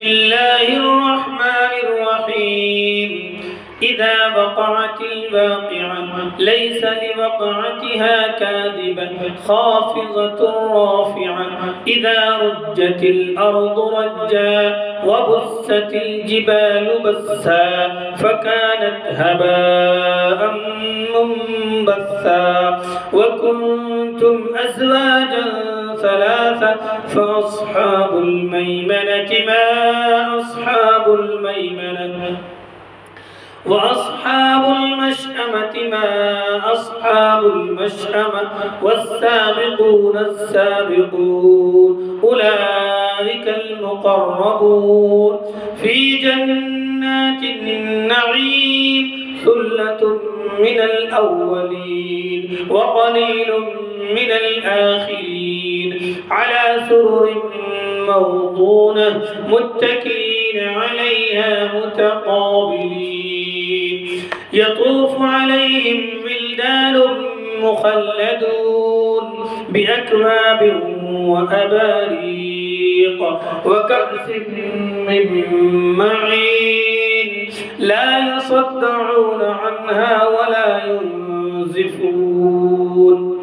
بسم الله الرحمن الرحيم. إذا وقعت الواقعة ليس لوقعتها كاذبة خافضة رافعة إذا رجت الأرض رجا وبست الجبال بسا فكانت هباء منبثا وكنتم أزواجا ثلاثة فأصحاب الميمنة ما أصحاب الميمنة وأصحاب المشأمة ما أصحاب المشأمة والسابقون السابقون أولئك المقربون في جنات النعيم ثلة من الأولين وقليل من الآخرين على سرر موضونة متكئين عليها متقابلين يطوف عليهم ولدان مخلدون بأكواب وأباريق وكأس من معين لا يصدعون عنها ولا ينزفون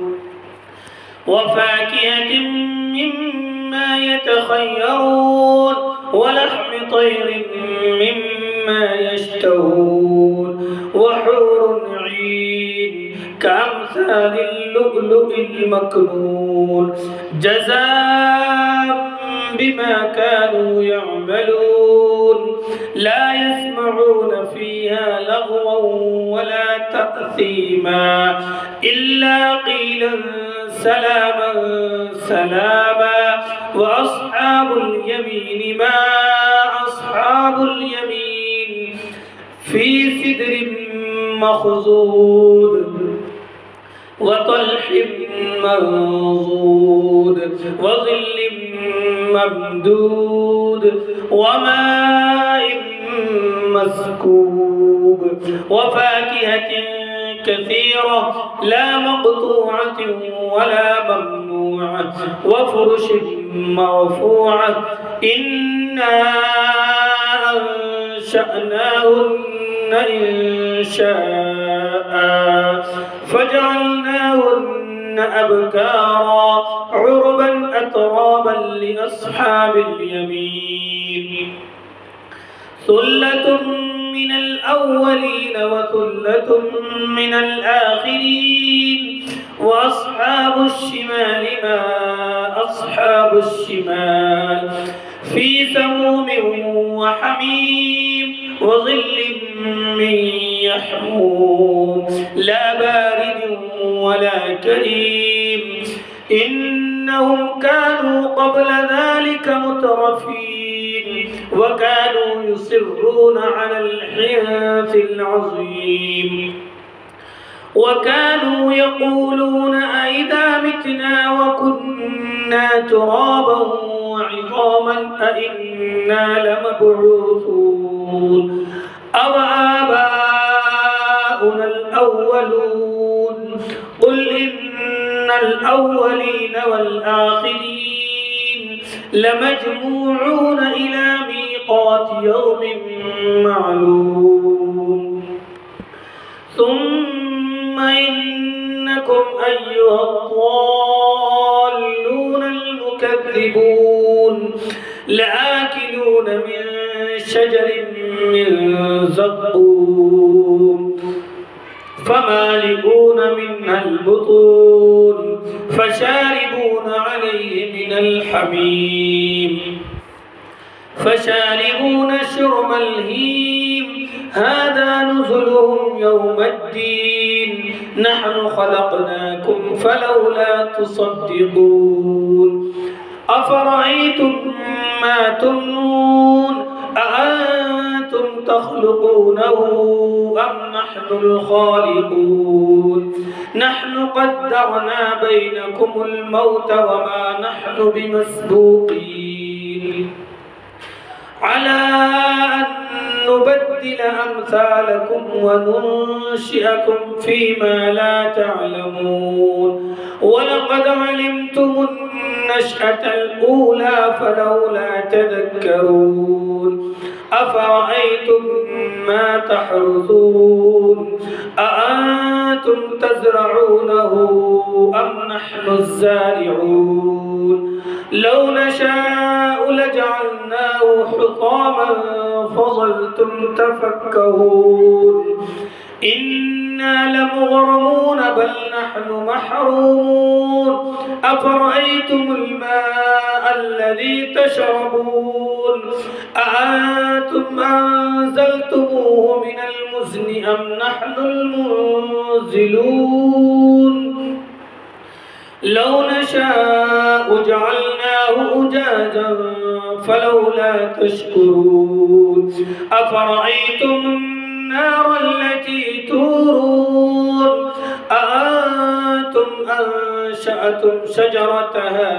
وفاكهة مما يتخيرون ولحم طير مما يشتهون وحور عين كأمثال اللؤلؤ المكنون جزاء بما كانوا يعملون لا يسمعون فيها لغوا ولا تأثيما إلا قيلا سلاما سلاما وأصحاب اليمين ما أصحاب اليمين في سدر مخضود وطلح منضود وظل ممدود وماء مسكوب وفاكهة كثيرة لا مقطوعة ولا ممنوعة وفرش مرفوعة إنا أنشأناهن إنشاء فجعلناهن أبكارا عربا أترابا لأصحاب اليمين ثلة من الأولين وثلة من الآخرين وأصحاب الشمال ما أصحاب الشمال في سموم وحميم وظل من يحموم لا بارد ولا كريم إنهم كانوا قبل ذلك مترفين وكانوا يصرون على الحنث العظيم وكانوا يقولون أئذا متنا وكنا ترابا وعظاما أئنا لمبعوثون أو آباؤنا الأولون قل إن الأولين والآخرين لمجموعون إلى ميقات يوم معلوم ثم إنكم أيها الضالون المكذبون لآكلون من شجر من زقوم فمالئون منها البطون فشاربون عليه من الحميم فشاربون شرب الهيم هذا نزلهم يوم الدين نحن خلقناكم فلولا تصدقون أفرأيتم ما تمنون أأنتم تخلقونه أم نحن الخالقون نحن قدرنا بينكم الموت وما نحن بمسبوقين على أن نبدل أمثالكم وننشئكم فيما لا تعلمون ولقد علمتم النشأة الأولى فلولا تذكرون أفرأيتم ما تحرثون أأنتم تزرعونه أم نحن الزارعون لو نشاء لجعلناه حطاما فظلتم تفكهون إنا لمغرمون بل نحن محرومون أفرأيتم الماء الذي تشربون أأنتم أنزلتموه من المزن أم نحن المنزلون لو نشاء جعلناه أجاجا فلولا تشكرون أفرأيتم النار التي تورون أأنتم أنشأتم شجرتها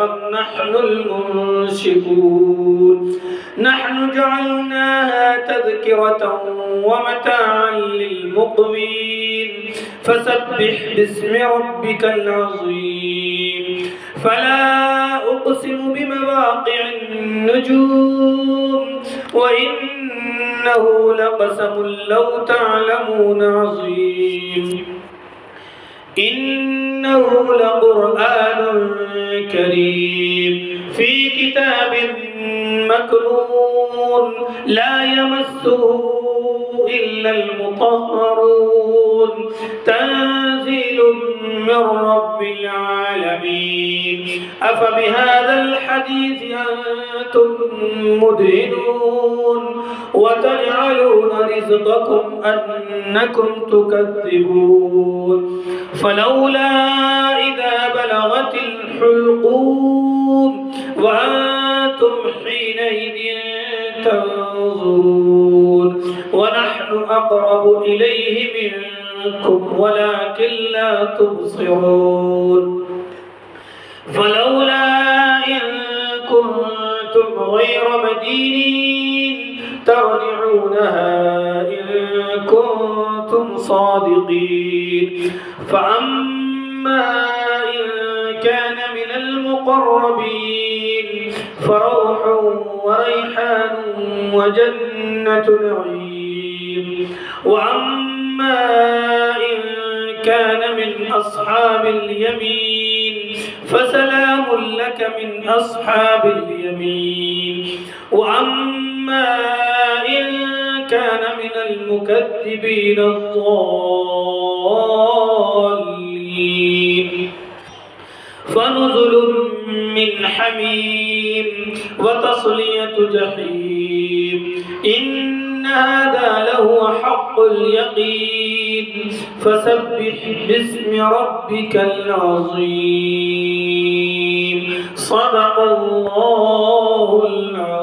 أم نحن المنشئون نحن جعلناها تذكرة ومتاعا للمقوين فسبح باسم ربك العظيم فلا أقسم بمواقع النجوم وإنه لقسم لو تعلمون عظيم إنه لقرآن كريم في كتاب مكنون لا يمسه إلا المطهرون تنزيل من رب العالمين أفبهذا الحديث أنتم مدهنون وتجعلون رزقكم أنكم تكذبون فلولا إذا بلغت الحلقوم وأنتم حينئذ تنظرون ونحن أقرب إليه منكم ولكن لا تبصرون فلولا إن كنتم غير مدينين ترجعونها إن كنتم صادقين فأما إن كان من المقربين فروح وريحان وجنة نعيم وأما إن كان من أصحاب اليمين فسلام لك من أصحاب اليمين وأما إن كان من المكذبين الضالين فنزل من حميم وتصلية جحيم إن هذا لهو حق اليقين فسبح باسم ربك العظيم صدق الله العظيم.